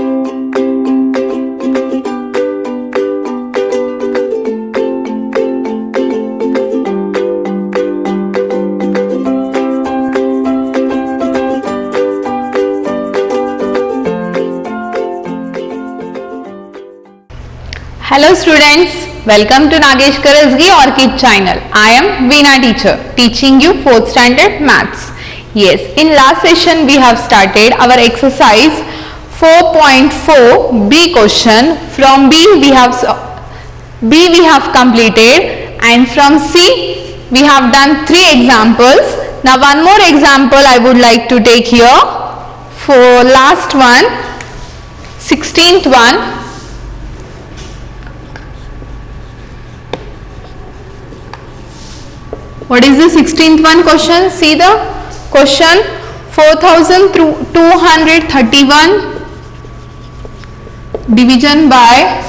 Hello students, welcome to Nagesh Karasgi Orchid channel. I am Veena teacher teaching you 4th standard maths. Yes, in last session we have started our exercise 4.4 B question. From B we have completed, and from C we have done 3 examples. Now one more example I would like to take here for last one, 16th one. What is the 16th one question? See the question, 4231 division by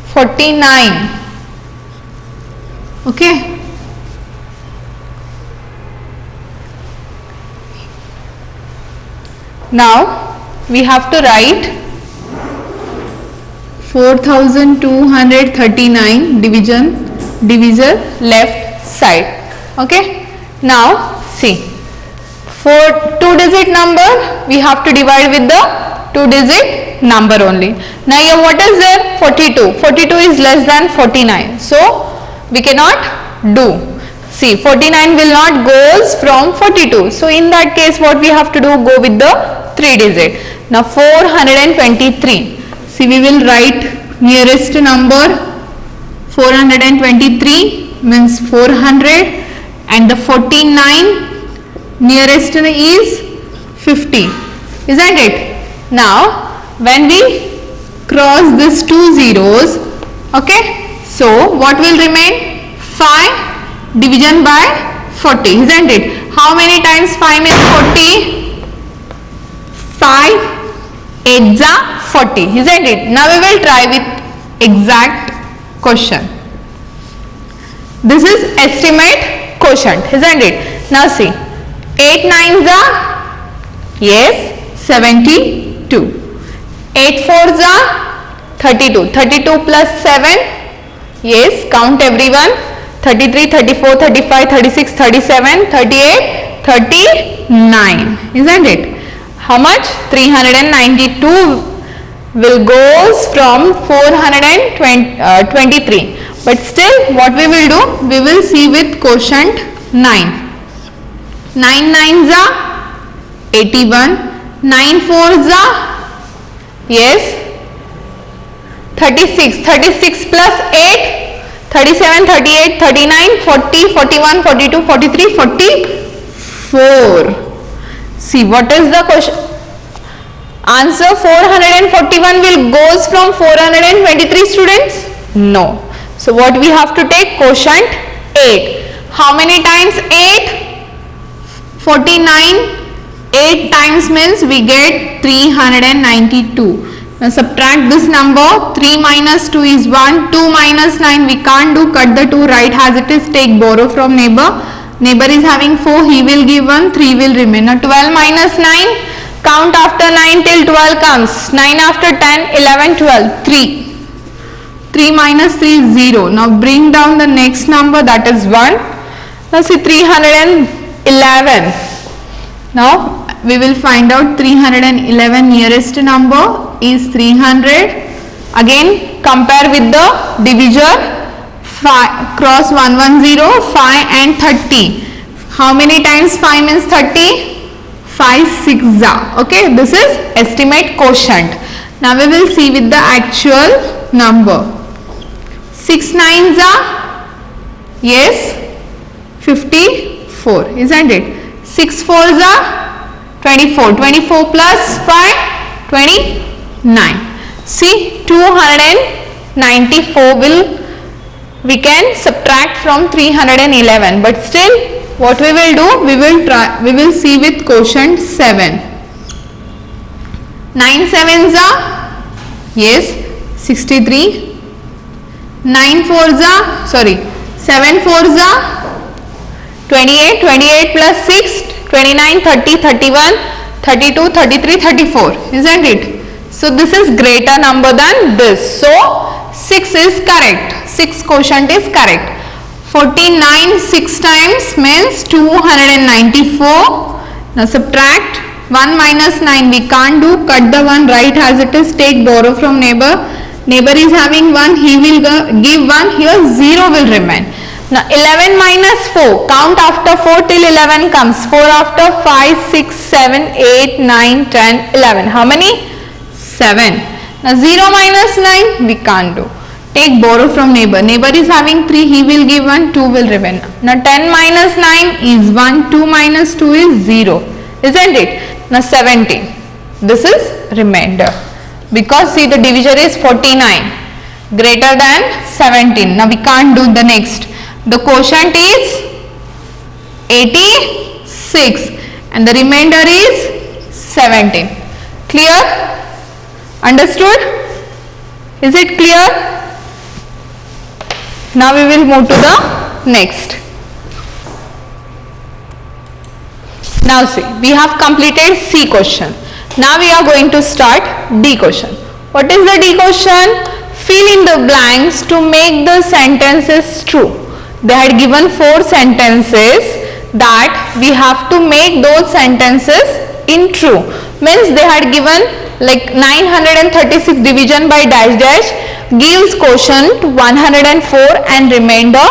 49. Okay. Now we have to write 4239 divisor left side. Okay. Now see, for 2-digit number we have to divide with the 2-digit number only. Now here what is there? 42. 42 is less than 49, so we cannot do. See, 49 will not goes from 42, so in that case what we have to do? Go with the 3-digit. Now 423. See, we will write nearest number 423 means 400, and the 49 nearest is 50, isn't it? Now when we cross these 2 zeros, okay, so what will remain? 5 division by 40, isn't it? How many times 5 is 40? 5 8s are 40, isn't it? Now we will try with exact quotient. This is estimate quotient, isn't it? Now see, 8 9s are, yes, 72. 8 4s are 32. 32 plus 7, yes, count everyone. 33, 34, 35, 36, 37, 38, 39, isn't it? How much? 392 will goes from 423. But still what we will do? We will see with quotient 9. 9 9s are 81. 9 4s are, yes, 36. 36 plus 8, 37, 38, 39, 40, 41, 42, 43, 44. See, what is the question? Answer 441 will goes from 423, students? No. So what we have to take? Quotient 8. How many times 8? 49. 8 times means we get 392. Now subtract this number. 3 minus 2 is 1. 2 minus 9 we can't do. Cut the 2 right as it is. Take borrow from neighbor. Neighbor is having 4. He will give 1. 3 will remain. Now 12 minus 9. Count after 9 till 12 comes. 9 after 10, 11, 12. 3. 3 minus 3 is 0. Now bring down the next number, that is 1. Now see, 311. Now we will find out 311 nearest number is 300. Again compare with the divisor. 5, cross 110, 5 and 30. How many times 5 means 30? 5 6 are. Okay, this is estimate quotient. Now we will see with the actual number. 6 9s are, yes, 54, isn't it? 6 4s are 24. 24 plus 5, 29. See, 294 will we can subtract from 311, but still what we will do? We will see with quotient 7. 9 7s are, yes, 63. 9 4s are, sorry, 7 4s are 28. 28 plus 6, 29, 30, 31, 32, 33, 34, isn't it? So this is greater number than this. So 6 is correct. 6 quotient is correct. 49 6 times means 294. Now subtract 1 minus 9 we can't do. Cut the 1, write as it is. Take borrow from neighbor. Neighbor is having 1, he will give 1. Here 0 will remain. Now 11 minus 4, count after 4 till 11 comes. 4 after 5, 6, 7, 8, 9, 10, 11. How many? 7. Now 0 minus 9 we can't do. Take borrow from neighbor. Neighbor is having 3, he will give 1, 2 will remain. Now 10 minus 9 is 1, 2 minus 2 is 0. Isn't it? Now 17. This is remainder. Because see the divisor is 49 greater than 17. Now we can't do the next. The quotient is 86 and the remainder is 17. Clear? Understood? Is it clear? Now we will move to the next. Now see, we have completed C question. Now we are going to start D question. What is the D question? Fill in the blanks to make the sentences true. They had given 4 sentences that we have to make those sentences in true. Means they had given like 936 division by dash dash gives quotient 104 and remainder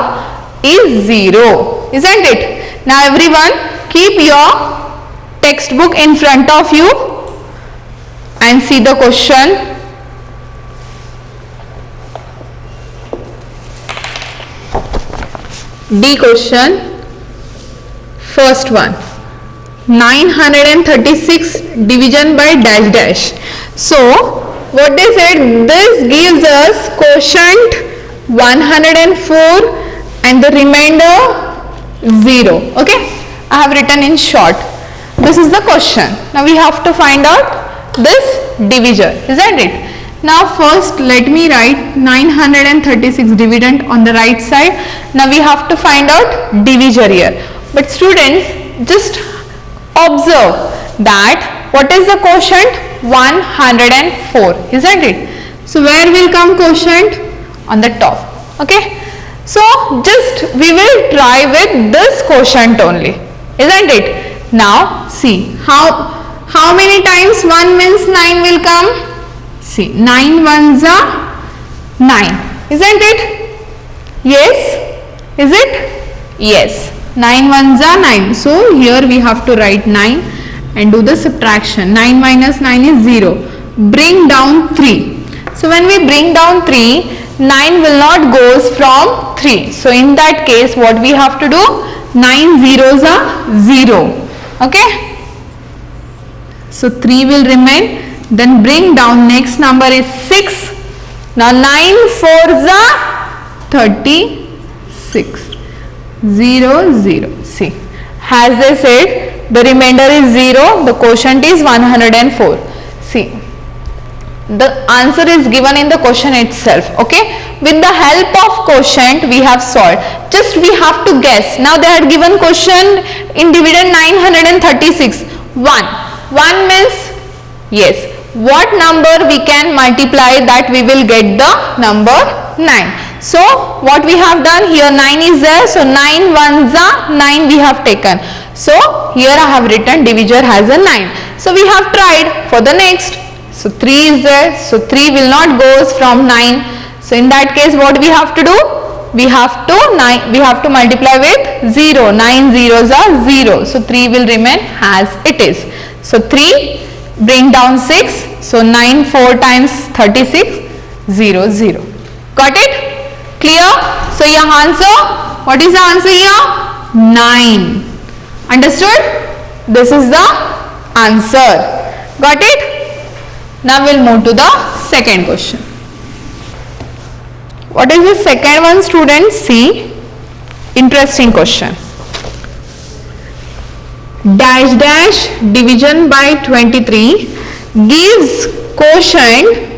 is 0. Isn't it? Now everyone keep your textbook in front of you and see the question. D question, first one, 936 division by dash dash. So what they said, this gives us quotient 104 and the remainder 0. Okay, I have written in short. This is the question. Now we have to find out this divisor, isn't it? Now first let me write 936 dividend on the right side. Now we have to find out divisor here. But students, just observe that what is the quotient? 104, isn't it? So where will come quotient? On the top. Okay. So just we will try with this quotient only, isn't it? Now see how many times 1 means 9 will come? See, 9 ones are 9, isn't it? Yes, is it? Yes, 9 ones are 9. So here we have to write 9 and do the subtraction. 9 minus 9 is 0. Bring down 3. So when we bring down 3, 9 will not goes from 3. So in that case what we have to do? 9 zeros are 0. Okay. So 3 will remain. Then bring down, next number is 6. Now 9 4s are 36. 0 0. See, as they said, the remainder is 0. The quotient is 104. See, the answer is given in the question itself. Okay, with the help of quotient we have solved. Just we have to guess. Now they had given question in dividend 936. 1 means yes. What number we can multiply that we will get the number 9. So what we have done here, 9 is there. So 9 ones are 9 we have taken. So here I have written divisor has a 9. So we have tried for the next. So 3 is there. So 3 will not goes from 9. So in that case what we have to do? We have to multiply with 0. 9 zeros are 0. So 3 will remain as it is. So 3, bring down 6. So 9 4 times 36, 0 0. Got it? Clear? So your answer, what is the answer here? 9. Understood? This is the answer. Got it? Now we'll move to the second question. What is the second one, students? See, interesting question. Dash dash division by 23 gives quotient.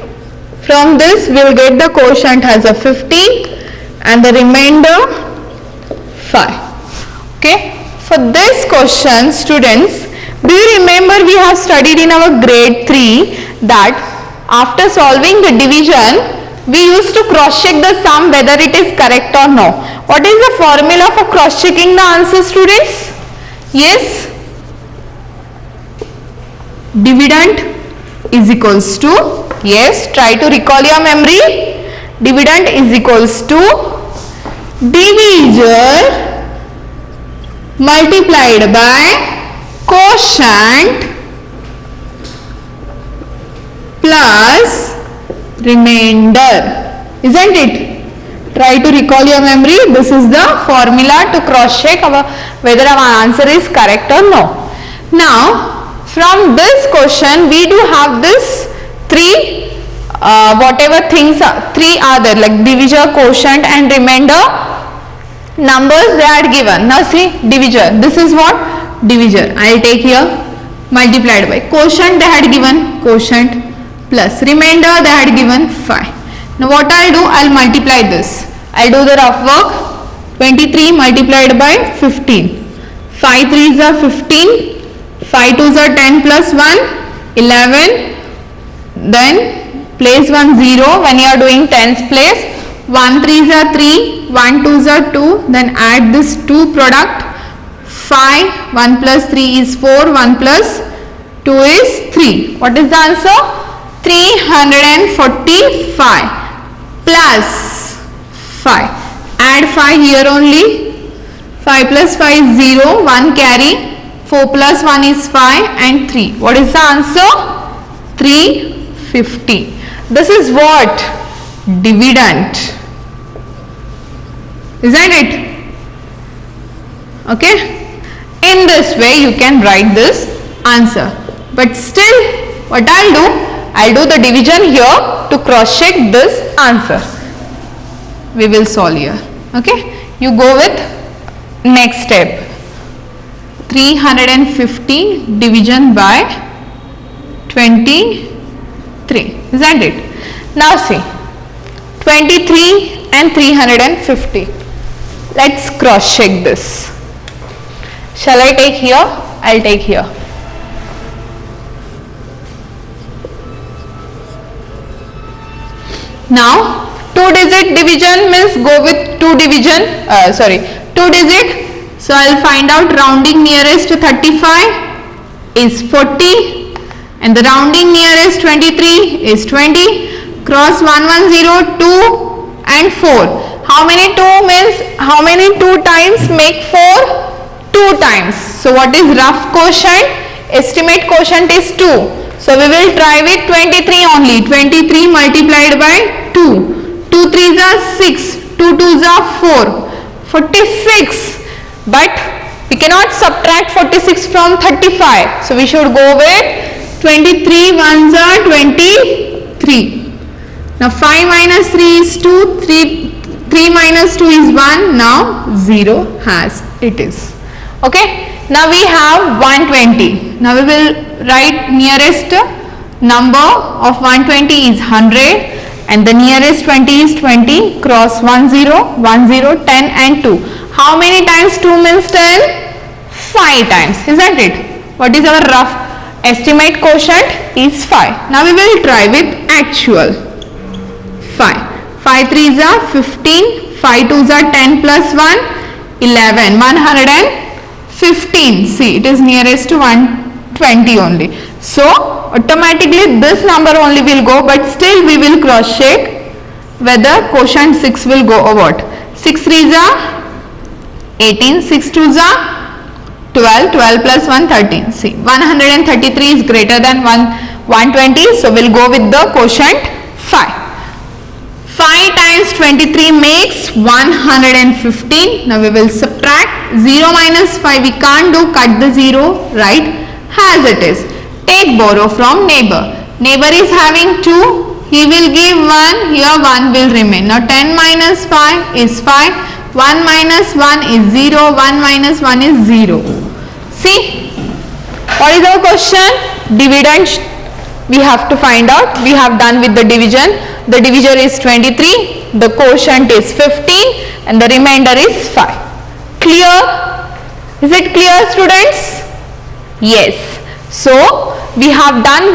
From this we will get the quotient as a 15 and the remainder 5. Okay, for this question, students, Do you remember we have studied in our grade 3 that after solving the division, we used to cross check the sum whether it is correct or no. What is the formula for cross checking the answer, students? Yes? Dividend is equals to, yes, try to recall your memory. Dividend is equals to divisor multiplied by quotient plus remainder, isn't it? Try to recall your memory. This is the formula to cross check whether our answer is correct or no. Now from this question we do have this three whatever things three are there, like divisor, quotient and remainder. Numbers they are given. Now see, divisor, this is what? Divisor. I will take here multiplied by quotient, they had given quotient plus remainder, they had given 5. Now what I will do, I will multiply this. I will do the rough work. 23 multiplied by 15. 5 3s are 15. 5 2s are 10 plus 1, 11. Then place 1 0 when you are doing tens place. 1 3s are 3, 1 2s are 2. Then add this 2 product. 5, 1 plus 3 is 4, 1 plus 2 is 3. What is the answer? 345 plus 5. Add 5 here only. 5 plus 5 is 0, 1 carry. 4 plus 1 is 5 and 3. What is the answer? 350. This is what? Dividend. Isn't it? Okay? In this way you can write this answer. But still what I'll do? I'll do the division here to cross check this answer. We will solve here. Okay? You go with next step. 350 division by 23. Isn't it? Now see. 23 and 350. Let's cross check this. Shall I take here? I'll take here. Now 2-digit division means go with 2 digit. So I'll find out rounding nearest to 35 is 40 and the rounding nearest 23 is 20. Cross 1 1 0 2 and 4. How many 2 means how many 2 times make 4? 2 times. So what is rough quotient? Estimate quotient is 2. So we will try with 23 only. 23 multiplied by 2. 2 3s are 6. 2 2s are 4. 46. But we cannot subtract 46 from 35. So we should go with 23 ones are 23. Now 5 minus 3 is 2. 3 minus 2 is 1. Now 0 has it is. Okay. Now we have 120. Now we will write nearest number of 120 is 100 and the nearest 20 is 20. Cross 10, 10, 10 and 2. How many times 2 means 10? 5 times. Isn't it? What is our rough estimate quotient? Is 5. Now we will try with actual. 5. 5 3s are 15. 5 2s are 10 plus 1. 11. 115. See, it is nearest to 120 only. So, automatically this number only will go, but still we will cross check whether quotient 6 will go or what. 6 3s are 18, 6 2s are 12, 12 plus 1 13. See, 133 is greater than 120, so we'll go with the quotient 5. 5 times 23 makes 115. Now we will subtract 0 minus 5. We can't do cut the 0, right? As it is. Take borrow from neighbor. Neighbor is having 2. He will give 1. Here 1 will remain. Now 10 minus 5 is 5. 1 minus 1 is 0. 1 minus 1 is 0. See, what is our question? Dividend we have to find out. We have done with the division. The divisor is 23. The quotient is 15 and the remainder is 5. Clear? Is it clear, students? Yes. So we have done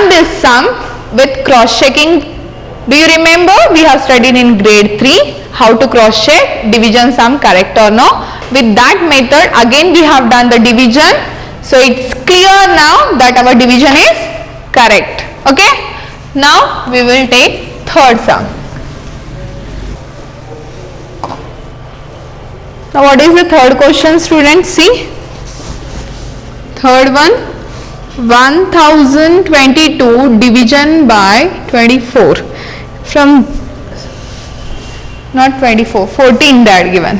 this sum with cross checking. Do you remember we have studied in grade 3 how to cross check division sum correct or no? With that method again we have done the division. So it's clear now that our division is correct. Okay. Now we will take third sum. Now what is the third question, students? See. Third one, 1022 division by 24. From not 24, 14 they are given.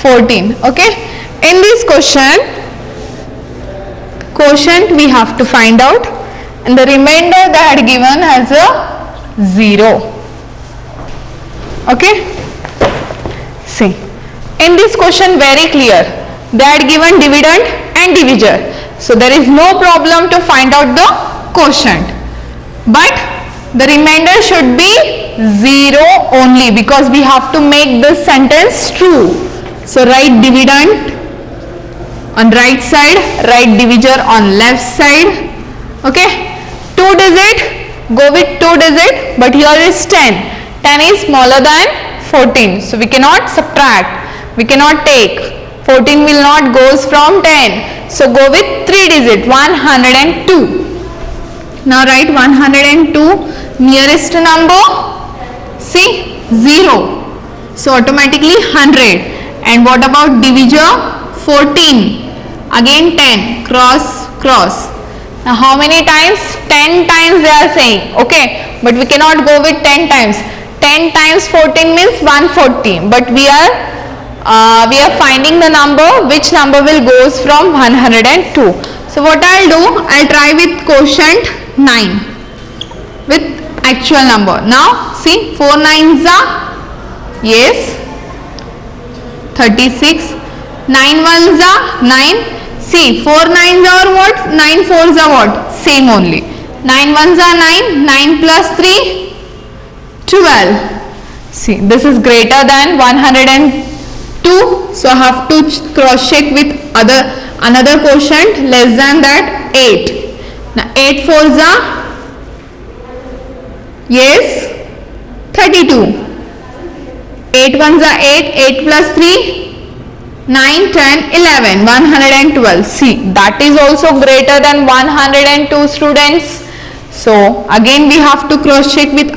14. Okay. In this quotient we have to find out, and the remainder they had given as a 0. Okay. See. In this question very clear. They had given dividend and divisor. So there is no problem to find out the quotient. But the remainder should be 0 only, because we have to make this sentence true. So write dividend on right side, write divisor on left side. Okay. 2 digit, go with 2 digit, but here is 10. 10 is smaller than 14. So we cannot subtract. We cannot take. 14 will not goes from 10. So go with 3 digit, 102. Now write 102 nearest number. See, 0. So automatically 100. And what about divisor? 14. Again 10. Cross, cross. Now how many times? 10 times they are saying. Okay. But we cannot go with 10 times. 10 times 14 means 140. But we are finding the number, which number will goes from 102. So what I'll do, I'll try with quotient 9 with actual number. Now see, 4 nines are, yes, 36, 9 ones are 9. See, 4 nines are what? 9 fours are what? Same only. 9 ones are 9, 9 plus 3, 12. See, this is greater than 102. So I have to cross check with another quotient less than that, 8. Now 8 fours are, yes, 32. 8 ones are 8, 8 plus 3, 9, 10, 11, 112. See, that is also greater than 102, students. So again we have to cross check with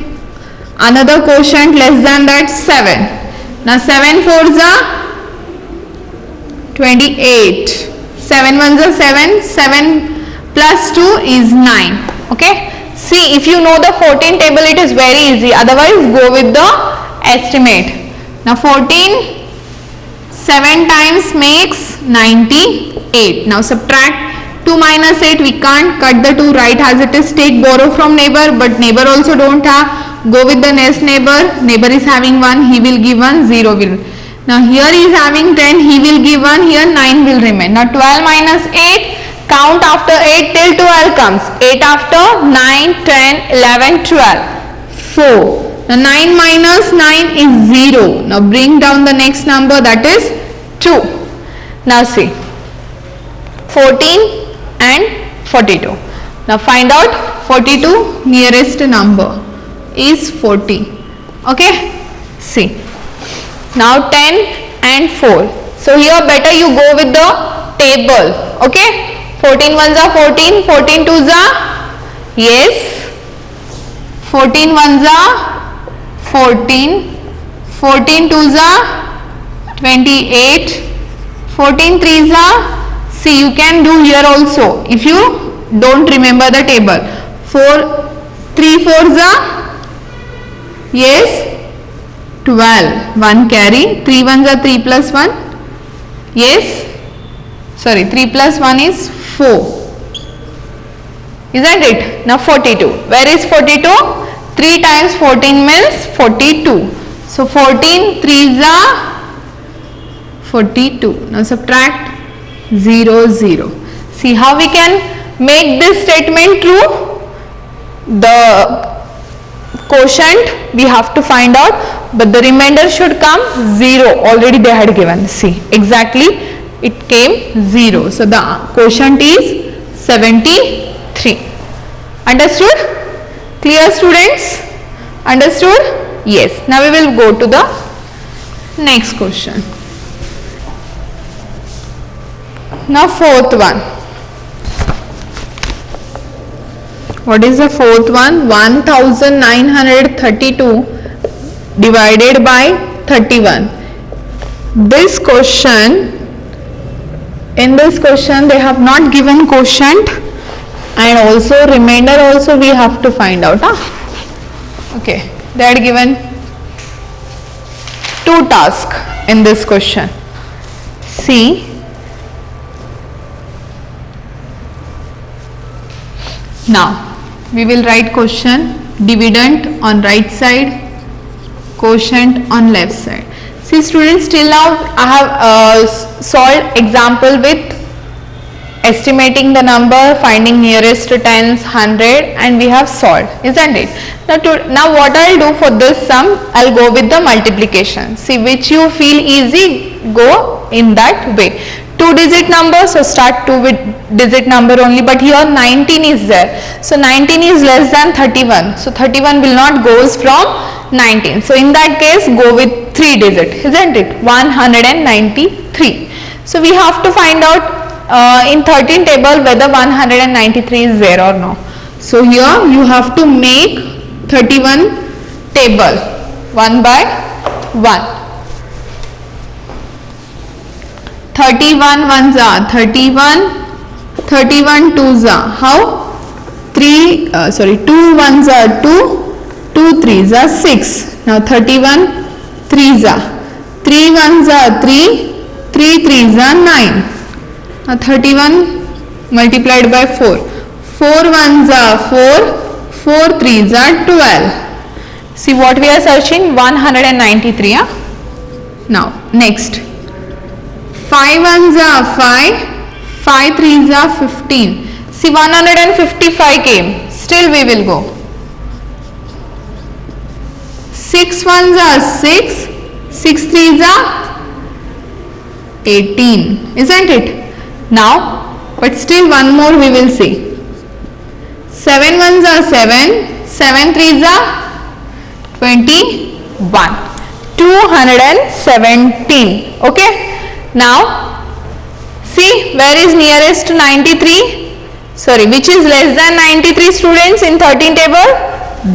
another quotient less than that, 7. Now 7 fours are 28. 7 ones are 7. 7 plus 2 is 9. Okay. See, if you know the 14 table, it is very easy. Otherwise, go with the estimate. Now 14, 7 times makes 98. Now subtract 2 minus 8. We can't cut the 2 right as it is. Take borrow from neighbor, but neighbor also don't have. Go with the next neighbor. Neighbor is having 1. He will give 1. 0 will. Now here he is having 10. He will give 1. Here 9 will remain. Now 12 minus 8. Count after 8 till 12 comes. 8 after 9, 10, 11, 12. 4. Now 9 minus 9 is 0. Now bring down the next number, that is 2. Now see, 14 and 42. Now find out 42 nearest number is 40. Okay. See. Now 10 and 4. So here better you go with the table. Okay. 14 ones are 14. 14 twos are, yes, 14 ones are 14, 14 twos are 28, 14 threes are, see you can do here also if you don't remember the table. 3 fours are, yes, 12, 1 carry, 3 ones are 3 plus 1, yes, sorry, 3 plus 1 is 4, isn't it? Now 42, where is 42? 3 times 14 means 42. So 14 3s are 42. Now subtract 0, 0. See how we can make this statement true? The quotient we have to find out but the remainder should come 0. Already they had given. See, exactly it came 0. So the quotient is 73. Understood? Clear, students? Understood? Yes. Now we will go to the next question. Now fourth one. What is the fourth one? 1932 divided by 31. This question, in this question they have not given quotient, and also remainder also we have to find out. Okay, they had given 2 tasks in this question. See, now we will write question, dividend on right side, quotient on left side. See students, till now I have solved example with estimating the number, finding nearest to tens, 100, and we have solved, isn't it? Now what I'll do for this sum, I'll go with the multiplication. See, which you feel easy, go in that way. 2-digit number, so start 2-digit number only, but here 19 is there. So 19 is less than 31. So 31 will not goes from 19. So in that case, go with 3-digit, isn't it? 193. So we have to find out in 13 table whether 193 is there or no. So here you have to make 31 table 1 by 1. 31 ones are 31, 31 twos are how? 2 ones are 2, 2 threes are 6. Now 31 threes are 3 ones are 3, 3 threes are 9. Now 31 multiplied by 4. 4 ones are 4, 4 threes are 12. See what we are searching? 193. Now next. 5 ones are 5, 5 threes are 15. See 155 came. Still we will go. 6 ones are 6, 6 threes are 18. Isn't it? Now, but still one more we will see. 7 ones are 7, 7 threes are 21. 217. Okay. Now, see where is nearest to 93? Sorry, which is less than 93 students in 13 table?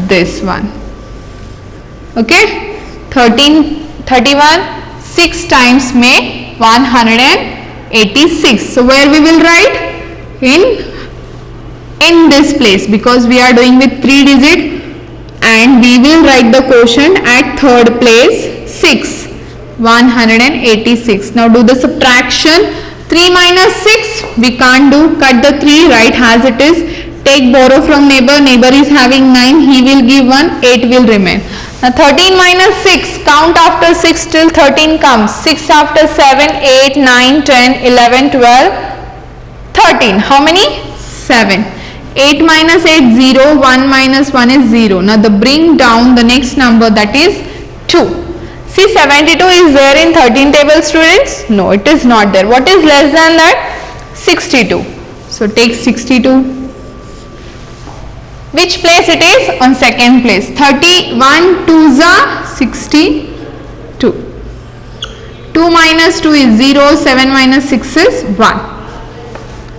This one. Okay. 31, 6 times make 186. So where we will write? In this place, because we are doing with 3 digit, and we will write the quotient at third place 6. 186. Now do the subtraction. 3 minus 6 we can't do. Cut the 3, write as it is. Take borrow from neighbor. Neighbor is having 9. He will give 1. 8 will remain. Now 13 minus 6. Count after 6 till 13 comes. 6 after 7, 8, 9, 10, 11, 12, 13. How many? 7. 8 minus 8, 0. 1 minus 1 is 0. Now the bring down the next number, that is 2. See, 72 is there in 13 table students? No, it is not there. What is less than that? 62. So take 62. Which place it is? On second place. 31 twos are 62. 2 minus 2 is 0. 7 minus 6 is 1.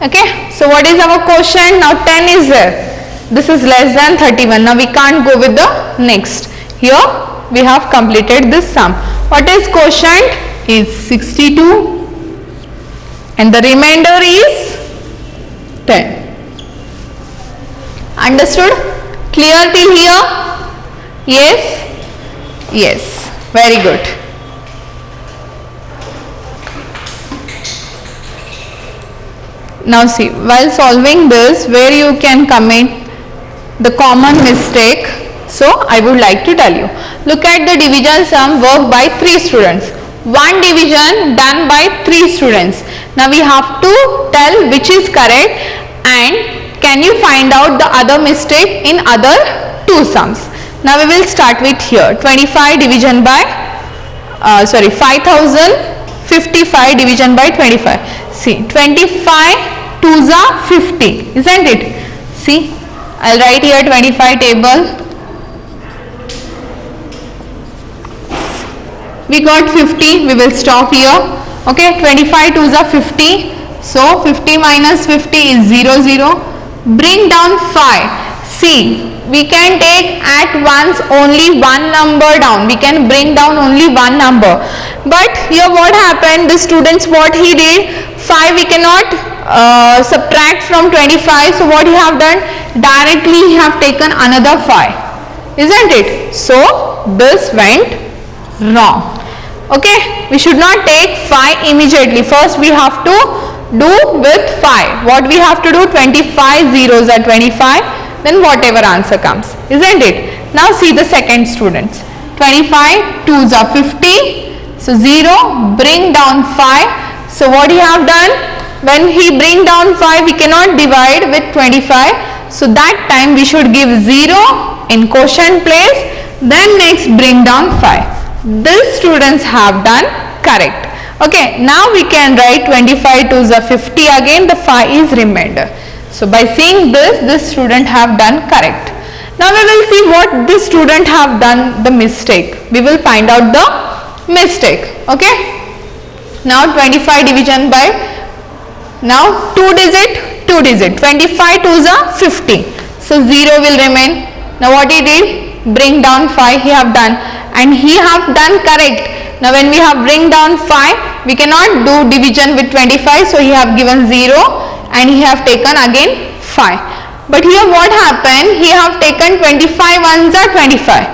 Okay. So what is our quotient? Now 10 is there. This is less than 31. Now we can't go with the next. Here we have completed this sum. What is quotient? Is 62 and the remainder is 10. Understood? Clear till here? Yes? Yes. Very good. Now see, while solving this, where you can commit the common mistake, so I would like to tell you. Look at the division sum worked by 3 students. One division done by 3 students. Now we have to tell which is correct and can you find out the other mistake in other 2 sums. Now we will start with here 25 division by 5055 division by 25. See, 25 2s are 50, isn't it? See, I'll write here 25 table. We got 50, we will stop here. Okay, 25 2s are 50. So 50 minus 50 is 0, 0. Bring down 5. See, we can take at once only one number down. We can bring down only one number. But here what happened? The students, what he did? 5 we cannot subtract from 25. So what he have done? Directly he have taken another 5. Isn't it? So this went wrong. Okay, we should not take 5 immediately. First we have to do with 5. What we have to do? 25 zeros are 25. Then whatever answer comes, isn't it? Now see the second students. 25 2s are 50. So 0, bring down 5. So what he have done? When he bring down 5, we cannot divide with 25. So that time we should give 0 in quotient place. Then next bring down 5. These students have done correct. Okay, now we can write 25 2s are 50 again, the 5 is remainder. So by seeing this student have done correct. Now we will see what this student have done the mistake. We will find out the mistake. Okay. Now 25 division by, now 2 digit, 2 digit. 25 2s are 50. So 0 will remain. Now what he did? Bring down 5 he have done, and he have done correct. Now when we have bring down 5, we cannot do division with 25, so he have given 0 and he have taken again 5. But here what happened? He have taken 25 ones are 25.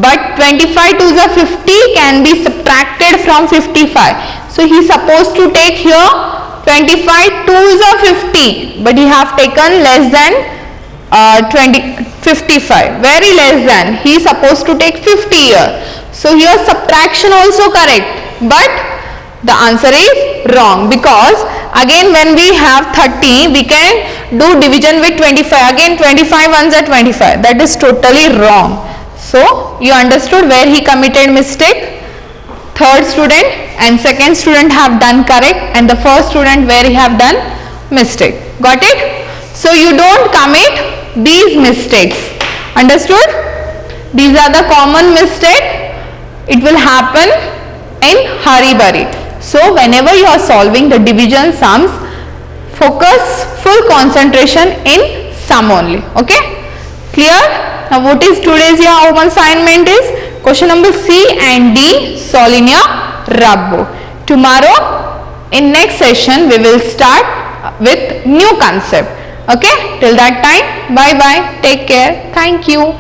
But 25 2s are 50 can be subtracted from 55. So he is supposed to take here 25 2s are 50. But he have taken less than 55. Very less than. He is supposed to take 50 here. So here subtraction also correct, but the answer is wrong, because again when we have 30 we can do division with 25. Again 25 ones are 25. That is totally wrong. So you understood where he committed mistake. Third student and second student have done correct, and the first student where he have done mistake. Got it? So you don't commit these mistakes. Understood? These are the common mistakes. It will happen in hurry-burry. So whenever you are solving the division sums, focus full concentration in sum only. Okay? Clear? Now what is today's your home assignment is question number C and D, solve in your rub book. Tomorrow in next session we will start with new concept. Okay? Till that time, bye bye. Take care. Thank you.